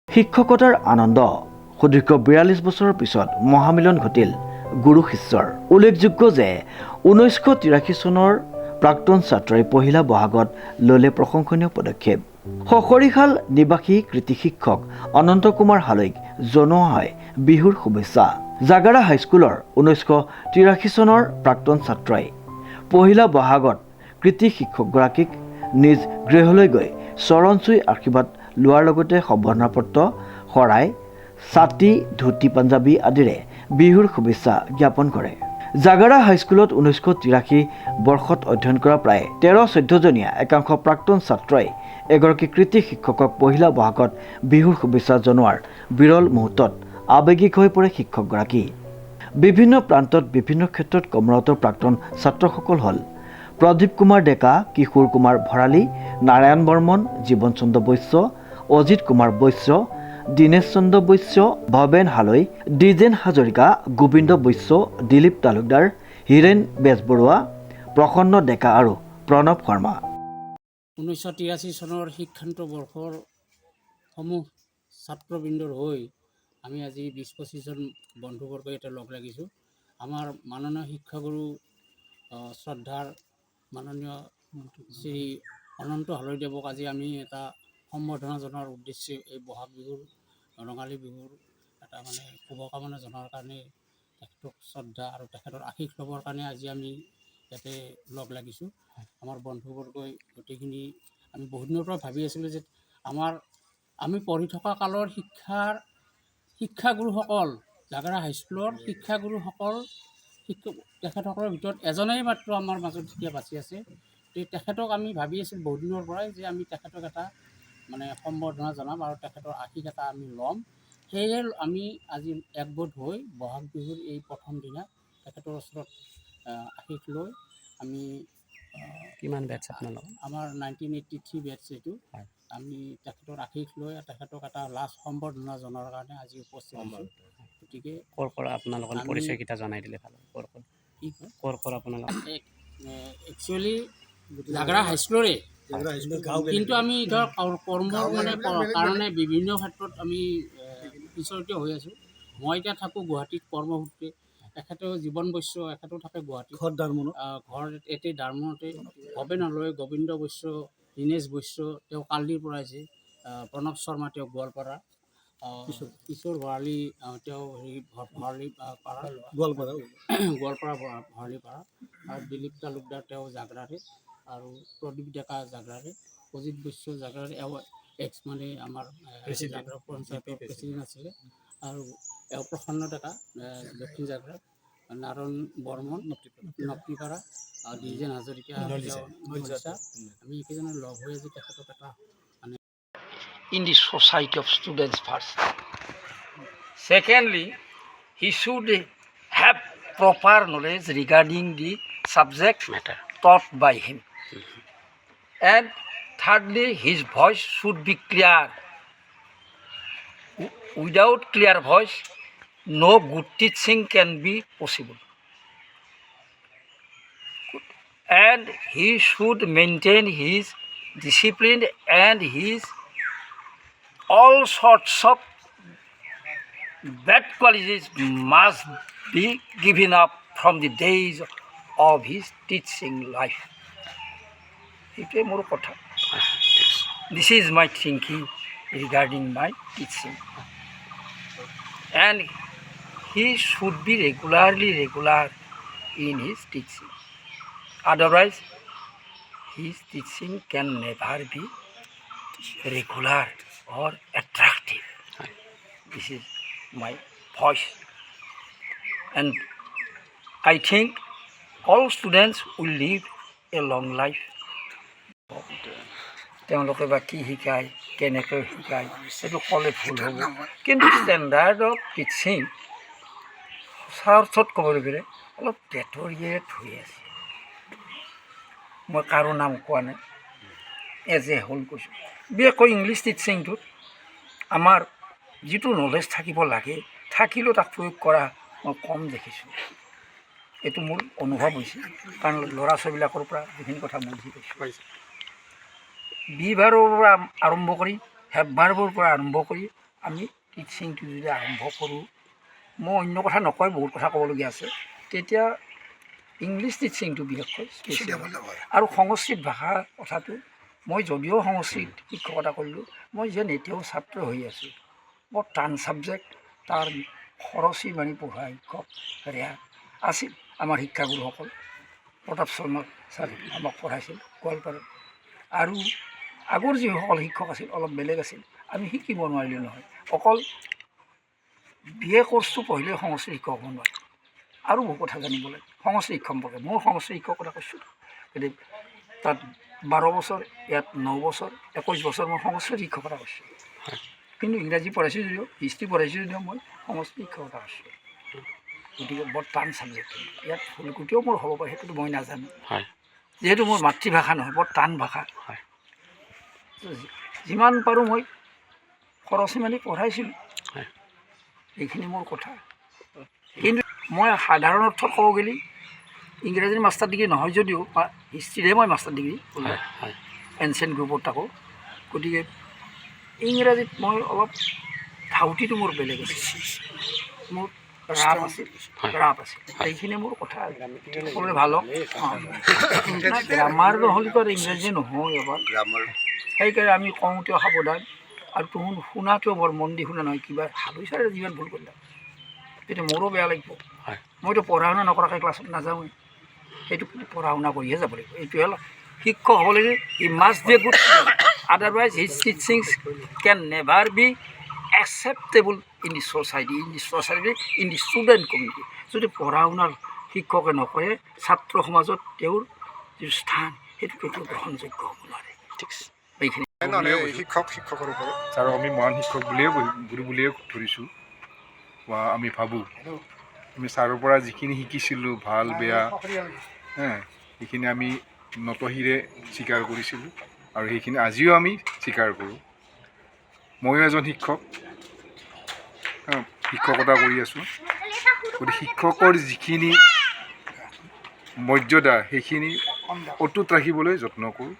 শিক্ষকতাৰ আনন্দ সুদীৰ্ঘ ৪২ বছৰৰ পিছত মহামিলন ঘটিল গুৰু শিষ্যৰ। উল্লেখযোগ্য যে ১৯৮৩ চনৰ প্ৰাক্তন ছাত্ৰই পহিলা বহাগত ল'লে প্ৰশংসনীয় পদক্ষেপ। সখৰিশাল নিবাসী কৃতি শিক্ষক অনন্ত কুমাৰ হালৈক জনোৱা হয় বিহুৰ শুভেচ্ছা। জাগাৰা হাইস্কুলৰ ১৯৮৩ চনৰ প্ৰাক্তন ছাত্ৰই পহিলা বহাগত কৃতি শিক্ষকগৰাকীক নিজ গৃহলৈ গৈ চৰণ চুই আশীৰ্বাদ লোৱাৰ লগতে সম্বৰ্ধনা পত্ৰ, শৰাই, ছাতি, ধুতি পাঞ্জাবী আদিৰে বিহুৰ শুভেচ্ছা জ্ঞাপন কৰে। জাগাৰা হাইস্কুলত ১৯৮৩ বৰ্ষত অধ্যয়ন কৰা প্ৰায় ১৩-১৪ জনীয়া একাংশ প্ৰাক্তন ছাত্ৰই এগৰাকী কৃতি শিক্ষকক পহিলা বহাগত বিহুৰ শুভেচ্ছা জনোৱাৰ বিৰল মুহূৰ্তত আৱেগিক হৈ পৰে শিক্ষকগৰাকী। বিভিন্ন প্ৰান্তত বিভিন্ন ক্ষেত্ৰত কৰ্মৰত প্ৰাক্তন ছাত্ৰসকল হ'ল প্ৰদীপ কুমাৰ ডেকা, কিশোৰ কুমাৰ ভৰালী, নাৰায়ণ বৰ্মন, জীৱন চন্দ্ৰ বৈশ্য, অজিত কুমাৰ বৈশ্য, দীনেশ চন্দ্ৰ বৈশ্য, ভৱেন হালৈ, দ্বিজেন হাজৰিকা, গোবিন্দ বৈশ্য, দিলীপ তালুকদাৰ, হীৰেণ বেজবৰুৱা, প্ৰসন্ন ডেকা আৰু প্ৰণৱ শৰ্মা। ১৯৮৩ চনৰ শিক্ষান্ত বৰ্ষৰ সমূহ ছাত্ৰবৃন্দৰ হৈ আমি আজি ২০-২৫ জন বন্ধুবৰ্গ ইয়াতে লগ লাগিছোঁ। আমাৰ মাননীয় শিক্ষাগুৰু শ্ৰদ্ধাৰ মাননীয় শ্ৰী অনন্ত হালৈদেৱক আজি আমি এটা সম্বৰ্ধনা জনোৱাৰ উদ্দেশ্যে এই বহাগ বিহুৰ ৰঙালী বিহুৰ এটা শুভকামনা জনোৱাৰ কাৰণে তেখেতক শ্ৰদ্ধা আৰু তেখেতৰ আশীষ ল'বৰ কাৰণে আজি আমি ইয়াতে লগ লাগিছোঁ। আমাৰ বন্ধুবৰ্গই গোটেইখিনি আমি বহুত দিনৰ পৰা ভাবি আছিলোঁ যে আমি পঢ়ি থকা কালৰ শিক্ষাগুৰুসকল, জাগাৰা হাইস্কুলৰ তেখেতসকলৰ ভিতৰত এজনেই মাত্ৰ আমাৰ মাজত যেতিয়া বাচি আছে। তেখেতক আমি ভাবি আছিলোঁ বহুত দিনৰ পৰাই যে আমি তেখেতক এটা সম্বৰ্ধনা জনাম আৰু তেখেতৰ আশীষ এটা আমি ল'ম। সেয়ে আমি আজি একগোট হৈ বহাগ বিহুৰ এই প্ৰথম দিনা তেখেতৰ ওচৰত আশীষ লৈ আমি কিমান বেটছ আপোনালোক? আমাৰ 1983 বেটছ এইটো। আমি তেখেতৰ আশীষ লৈ তেখেতক এটা লাষ্ট সম্বৰ্ধনা জনোৱাৰ কাৰণে আজি উপস্থিত হৈছোঁ। গতিকে ক'ৰ পৰা আপোনালোকৰ পৰিচয়কেইটা জনাই দিলে ভাল হ'ব। ক'ৰ আপোনালোক? একচুৱেলি জাগাৰা হাইস্কুলৰে, কিন্তু আমি ধৰক কৰ্মৰ কাৰণে বিভিন্ন ক্ষেত্ৰত আমি পিছতে হৈ আছোঁ। মই এতিয়া থাকোঁ গুৱাহাটীত কৰ্মসূত্ৰে, তেখেতেও জীৱন বৈশ্য, এখেতেও থাকে গুৱাহাটীত, ঘৰ এতে দাৰমুৱাতে। ভৱেন হালৈ, গোবিন্দ বৈশ্য, দীনেশ বৈশ্য তেওঁ কালডিৰ পৰা আহিছে, প্ৰণৱ শৰ্মা তেওঁ গোৱালপাৰা, কিশোৰ ভৰালী তেওঁ গোৱালপাৰা ভৰালীপাৰা, আৰু দিলীপ তালুকদাৰ তেওঁ জাগৰাৰে, আৰু প্ৰদীপ ডেকা জাগৰাৰে, অজিত বৈশ্য জাগৰাৰে, এক্স আমাৰ জাগৰা পঞ্চায়তৰ প্ৰেচিডেণ্ট আছিলে, আৰু প্ৰসন্ন ডেকা দক্ষিণ জাগৰা, নাৰায়ণ বৰ্মন নকটিপাৰা, দ্বিজেন হাজৰিকা, আমি এইকেইজনে লগ হৈ আজি তেখেতক এটা in the society of students first. Secondly, he should have proper knowledge regarding the subject matter taught by him. And thirdly, his voice should be clear. Without clear voice, no good teaching can be possible. And he should maintain his discipline, and his all sorts of bad qualities must be given up from the days of his teaching life. This is my thinking regarding my teaching. And he should be regular in his teaching. Otherwise, his teaching can never be regular or attractive. This is my voice. And I think all students will live a long life. তেওঁলোকে বা কি শিকায়, কেনেকৈ শিকায়, সেইটো ক'লে ভুল হ'ব। কিন্তু ষ্টেণ্ডাৰ্ড অফ টিচিং সঁচা অৰ্থত ক'বলৈ গ'লে অলপ টেটৰিয়েট হৈ আছে। মই কাৰো নাম কোৱা নাই, এজ এ হোল কৈছোঁ। বিশেষকৈ ইংলিছ টিচিংটোত আমাৰ যিটো নলেজ থাকিব লাগে, থাকিলেও তাক প্ৰয়োগ কৰা মই কম দেখিছোঁ। এইটো মোৰ অনুভৱ হৈছে, কাৰণ ল'ৰা ছোৱালীবিলাকৰ পৰা যিখিনি কথা বুজি পাইছোঁ। বি ভাৰ্বৰ পৰা আৰম্ভ কৰি হেভ ভাৰ্বৰ পৰা আৰম্ভ কৰি আমি টিচিংটো যদি আৰম্ভ কৰোঁ, মই অন্য কথা নকয়, বহুত কথা ক'বলগীয়া আছে, তেতিয়া ইংলিছ টিচিংটো বিশেষকৈ আৰু সংস্কৃত ভাষা কথাটো মই যদিও সংস্কৃত শিক্ষকতা কৰিলোঁ, মই যেন এতিয়াও ছাত্ৰ হৈ আছোঁ। বৰ টান ছাবজেক্ট, তাৰ খৰচী মানি পঢ়োৱা শিক্ষক ৰেয়া আছিল আমাৰ শিক্ষাগুৰুসকল। প্ৰতাপ শৰ্মা ছাৰ আমাক পঢ়াইছিল গোৱালপাৰাত। আৰু আগৰ যিসকল শিক্ষক আছিল অলপ বেলেগ আছিল, আমি শিকিব নোৱাৰিলোঁ নহয়। অকল BA কোৰ্চটো পঢ়িলে সংস্কৃত শিক্ষক হ'ব নোৱাৰে, আৰু বহু কথা জানিব লাগে সংস্কৃত শিক্ষক সম্পৰ্কে। মোৰ সংস্কৃত শিক্ষকৰ কথা কৈছোঁ, গতিকে তাত 12 বছৰ, ইয়াত 9 বছৰ, 21 বছৰ মই সংস্কৃত শিক্ষকতা কৰিছোঁ। কিন্তু ইংৰাজী পঢ়াইছোঁ যদিও, হিষ্ট্ৰী পঢ়াইছোঁ যদিও মই সংস্কৃত শিক্ষকতা কৰিছোঁ। গতিকে বৰ টান ছাবজেক্ট, ইয়াত ফুলকুটিও মোৰ হ'ব পাৰে, সেইটোতো মই নাজানো, যিহেতু মোৰ মাতৃভাষা নহয়, বৰ টান ভাষা। যিমান পাৰোঁ মই খৰচী মানি পঢ়াইছিলোঁ, এইখিনি মোৰ কথা। কিন্তু মই সাধাৰণ অৰ্থত ক'ব গ'লে ইংৰাজীৰ মাষ্টাৰ ডিগ্ৰী নহয় যদিও, হিষ্ট্ৰীৰে মই মাষ্টাৰ ডিগ্ৰী কৰিলোঁ এনচিয়েণ্ট গ্ৰুপত থাকোঁ। গতিকে ইংৰাজীত মই অলপ ধাউতিটো মোৰ বেলেগ আছিল, মোৰ ৰাপ আছিল। এইখিনি মোৰ কথা। সকলোৰে ভাল হওক। গ্ৰামাৰ নহ'লেতো আৰু ইংৰাজী নহয় এবাৰ, সেইকাৰণে আমি কওঁতেও সাৱধান, আৰু তুমি শুনাটোও বৰ মন দি শুনা নহয়। কিবা হালৈ চাৰে যিমান ভুল কৰিলা তেতিয়া মোৰো বেয়া লাগিব। মইতো পঢ়া শুনা নকৰাকৈ ক্লাছত নাযাওঁৱেই, সেইটো কিন্তু পঢ়া শুনা কৰিহে যাব লাগিব। এইটোৱে হ'ল শিক্ষক হ'ব লাগে, he must be a good student, otherwise his teachings can never be acceptable in the society, in the student community. যদি পঢ়া শুনাৰ শিক্ষকে নকৰে, ছাত্ৰ সমাজত তেওঁৰ যিটো স্থান সেইটো কেতিয়াও গ্ৰহণযোগ্য হ'ব নোৱাৰে। এইখিনি শিক্ষকৰ ওপৰত আৰু আমি মহান শিক্ষক বুলিয়ে গুৰু বুলিয়ে ধৰিছোঁ বা আমি ভাবোঁ। আমি ছাৰৰ পৰা যিখিনি শিকিছিলোঁ ভাল বেয়া, সেইখিনি আমি নতশিৰে স্বীকাৰ কৰিছিলোঁ, আৰু সেইখিনি আজিও আমি স্বীকাৰ কৰোঁ। ময়ো এজন শিক্ষক, শিক্ষকতা কৰি আছোঁ। গতিকে শিক্ষকৰ যিখিনি মৰ্যাদা সেইখিনি অটুট ৰাখিবলৈ যত্ন কৰোঁ।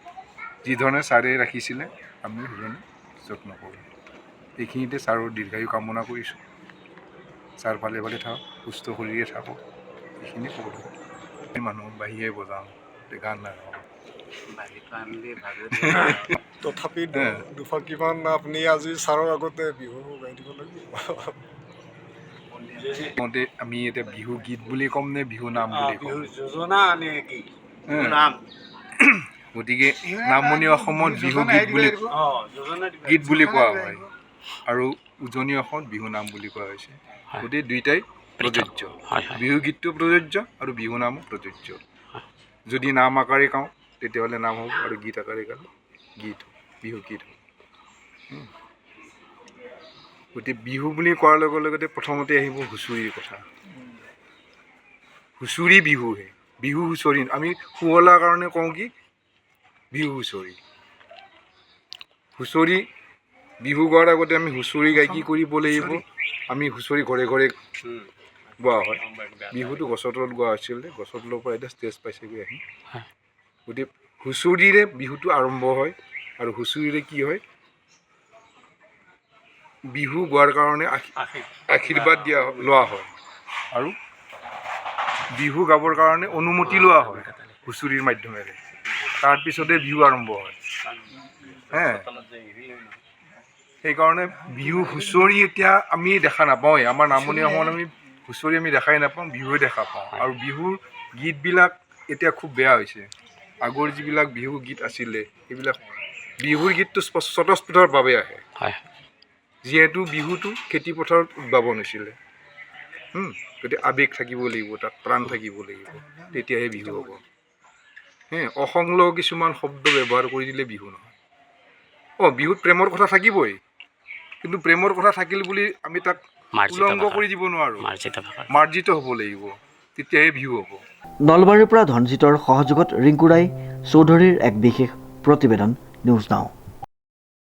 যিধৰণে ছাৰে ৰাখিছিলে আমি সেইধৰণে যত্ন কৰোঁ। এইখিনিতে ছাৰৰ দীৰ্ঘায়ু কামনা কৰিছোঁ। ছাৰ ভালে ভালে থাকক, সুস্থ শৰীৰে থাকক, এইখিনি ক'ব লাগে। মানুহ বাহিৰে বজাওঁ, গান নাগাওঁ। তথাপি দুফাঁকিমান আপুনি আজি ছাৰৰ আগতে বিহু গাই দিব লাগিব। আমি এতিয়া বিহু গীত বুলি ক'ম নে বিহু নাম বুলি ক'ম? গতিকে নামনি অসমত বিহু গীত বুলি কোৱা হয়, আৰু উজনি অসমত বিহু নাম বুলি কোৱা হৈছে। গতিকে দুইটাই প্ৰযোজ্য, বিহু গীতটো প্ৰযোজ্য আৰু বিহু নামো প্ৰযোজ্য। যদি নাম আকাৰে গাওঁ তেতিয়াহ'লে নাম হ'ব, আৰু গীত আকাৰে গালে গীত হ'ব, বিহু গীত হ'ব। গতিকে বিহু বুলি কোৱাৰ লগে লগতে প্ৰথমতে আহিব হুঁচৰিৰ কথা। হুঁচৰি বিহুহে, বিহু হুঁচৰি। আমি শুৱলাৰ কাৰণে কওঁ কি বিহু হুঁচৰি। হুঁচৰি বিহু গোৱাৰ আগতে আমি হুঁচৰি গাই কি কৰিব লাগিব? আমি হুঁচৰি ঘৰে ঘৰে গোৱা হয়। বিহুটো গছৰ তলত গোৱা হৈছিলে, গছৰ তলৰ পৰা এতিয়া ষ্টেজ পাইছেগৈ আহি। গতিকে হুঁচৰিৰে বিহুটো আৰম্ভ হয়, আৰু হুঁচৰিৰে কি হয়? বিহু গোৱাৰ কাৰণে আশীৰ্বাদ লোৱা হয়, আৰু বিহু গাবৰ কাৰণে অনুমতি লোৱা হয় হুঁচৰিৰ মাধ্যমেৰে। তাৰপিছতে বিহু আৰম্ভ হয়। সেইকাৰণে বিহু হুঁচৰি এতিয়া আমি দেখা নাপাওঁৱেই। আমাৰ নামনি অসমত আমি হুঁচৰি আমি দেখাই নাপাওঁ, বিহুৱে দেখা পাওঁ। আৰু বিহুৰ গীতবিলাক এতিয়া খুব বেয়া হৈছে। আগৰ যিবিলাক বিহু গীত আছিলে সেইবিলাক, বিহুৰ গীতটো স্বতঃস্ফূৰ্তভাৱে আহে, যিহেতু বিহুটো খেতিপথাৰত উদ্ভাৱন হৈছিলে। গতিকে আৱেগ থাকিব লাগিব, তাত প্ৰাণ থাকিব লাগিব, তেতিয়াহে বিহু হ'ব। অসংলগ্ন কিছুমান শব্দ ব্যৱহাৰ কৰি দিলে বিহু নহয়। বিহুত প্ৰেমৰ কথা থাকিবই, কিন্তু প্ৰেমৰ কথা থাকিল বুলি আমি তাক উলংঘ কৰি দিব নোৱাৰোঁ, মাৰ্জিত হ'ব লাগিব, তেতিয়াহে বিহু হ'ব। নলবাৰীৰ পৰা ধনজিতৰ সহযোগত ৰিংকু ৰায় চৌধুৰীৰ এক বিশেষ প্ৰতিবেদন, নিউজ নাও।